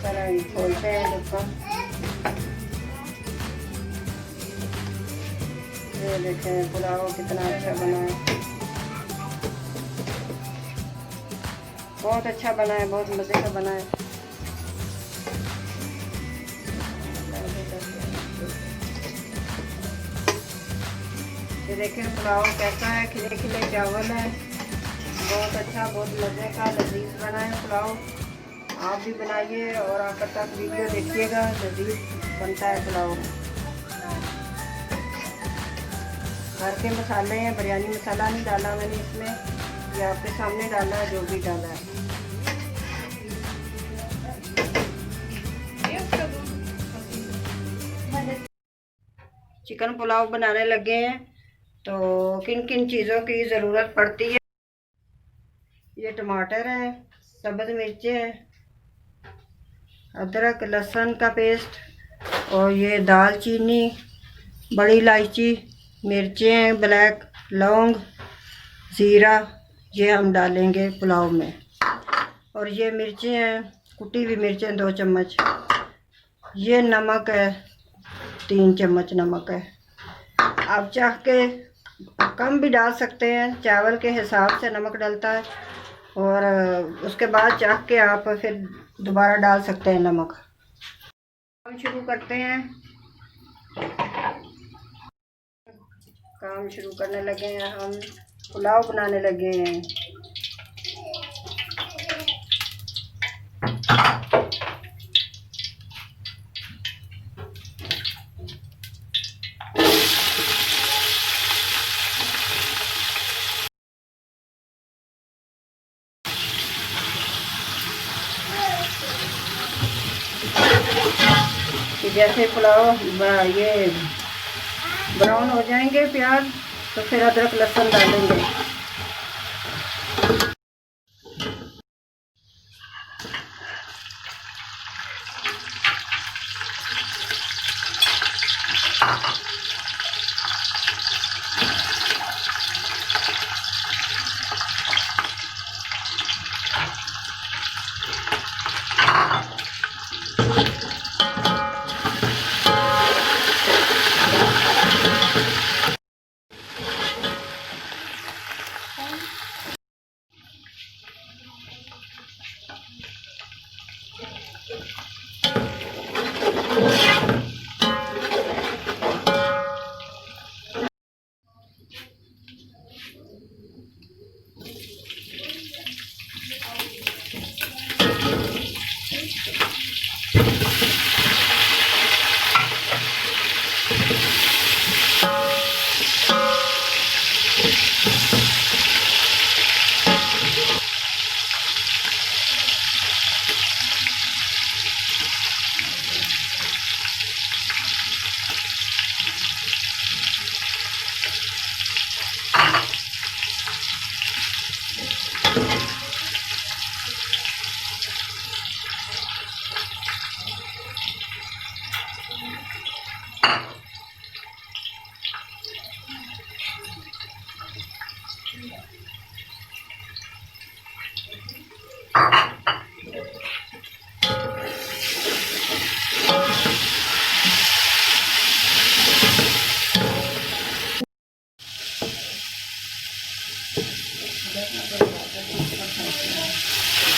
कढ़ाई खोलते हैं ढक्कन। ये देखें पुलाव कितना अच्छा बना है, बहुत अच्छा बना है, बहुत मज़े का बना है। ये देखें पुलाव कैसा है, खिले खिले चावल है, बहुत अच्छा, बहुत मज़े का लजीज बना है पुलाव। आप भी बनाइए और आखिर तक वीडियो देखिएगा, लजीज बनता है पुलाव। घर के मसाले हैं, बिरयानी मसाला नहीं डाला मैंने इसमें, ये आपके सामने डाला है जो भी डाला है। चिकन पुलाव बनाने लगे हैं, तो किन किन चीज़ों की ज़रूरत पड़ती है। ये टमाटर है, सब्ज़ मिर्चें हैं, अदरक लहसुन का पेस्ट, और ये दालचीनी, बड़ी इलायची, मिर्चें, ब्लैक लौंग, ज़ीरा, ये हम डालेंगे पुलाव में। और ये मिर्चें हैं, कुटी हुई मिर्चें 2 चम्मच। ये नमक है, 3 चम्मच नमक है। आप चाह के कम भी डाल सकते हैं, चावल के हिसाब से नमक डलता है, और उसके बाद चाह के आप फिर दोबारा डाल सकते हैं नमक। काम शुरू करते हैं, काम शुरू करने लगे हैं, हम पुलाव बनाने लगे हैं। कि जैसे पुलाव ये ब्राउन हो जाएंगे प्याज, तो फिर अदरक लहसुन डालेंगे।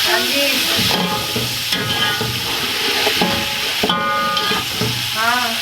हाँ जी, हाँ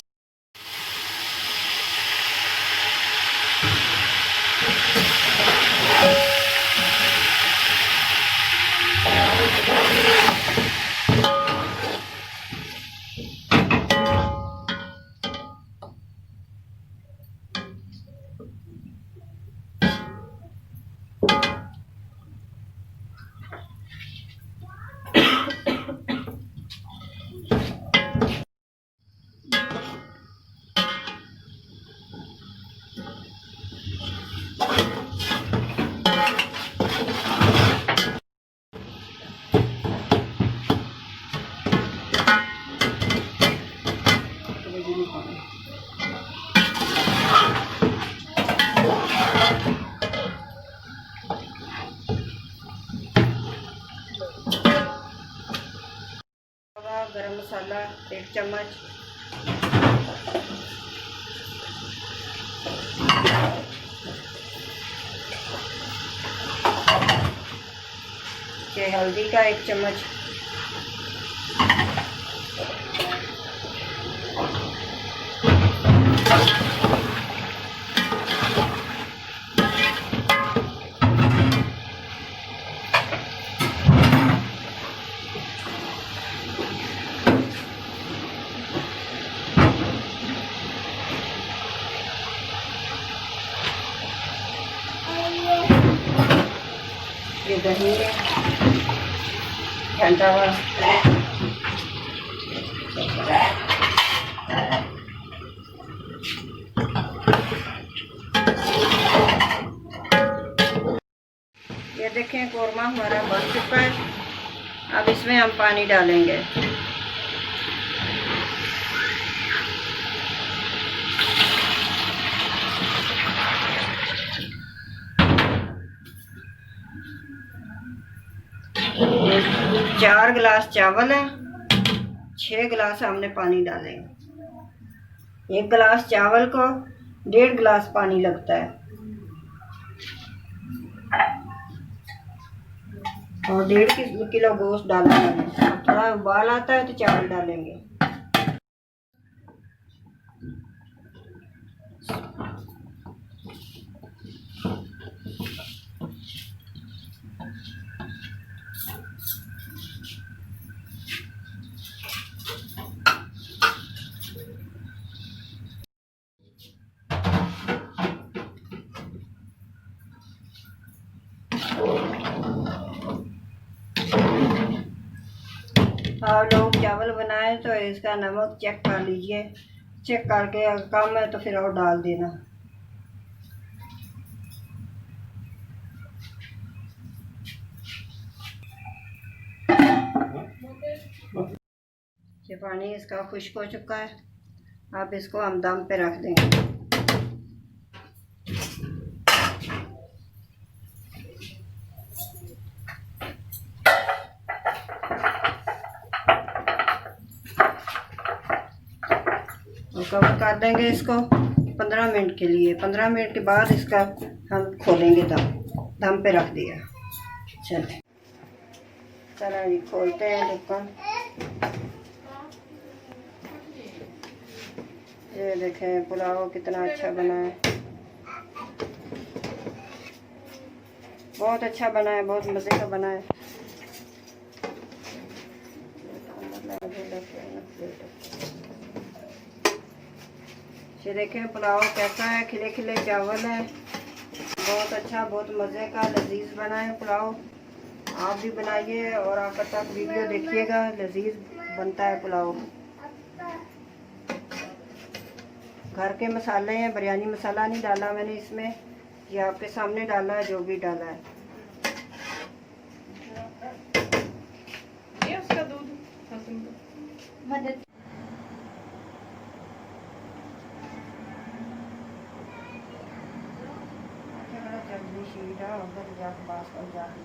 गरम मसाला 1 चम्मच, ये हल्दी का 1 चम्मच, ये दही है ठंडा हुआ, ये देखें कोरमा हमारा बन चुका है। अब इसमें हम पानी डालेंगे। चार गिलास चावल है, 6 गिलास हमने पानी डालेंगे। 1 गिलास चावल को 1.5 गिलास पानी लगता है और 1.5 किलो गोश्त डालना है। थोड़ा उबाल आता है तो चावल डालेंगे। आप लोग चावल बनाए तो इसका नमक चेक कर लीजिए, चेक करके अगर कम है तो फिर और डाल देना। ये पानी इसका खुश्क हो चुका है। अब इसको हम दम पे रख देंगे। कवर कर देंगे इसको 15 मिनट के लिए। 15 मिनट के बाद इसका हम खोलेंगे। दम पे रख दिया। चलो जी खोलते हैं ढक्कन। ये देखें पुलाव कितना अच्छा बना है, बहुत अच्छा बना है, बहुत मज़े का बना है। ये देखें पुलाव कैसा है, खिले खिले चावल है, बहुत अच्छा, बहुत मज़े का लजीज बना है पुलाव। आप भी बनाइए और आखिर तक वीडियो देखिएगा, लजीज बनता है पुलाव। घर के मसाले हैं, बिरयानी मसाला नहीं डाला मैंने इसमें, ये आपके सामने डाला है जो भी डाला है। ये उसका दूध मदद जल्दी शीरा उधर जाके बास कर जाती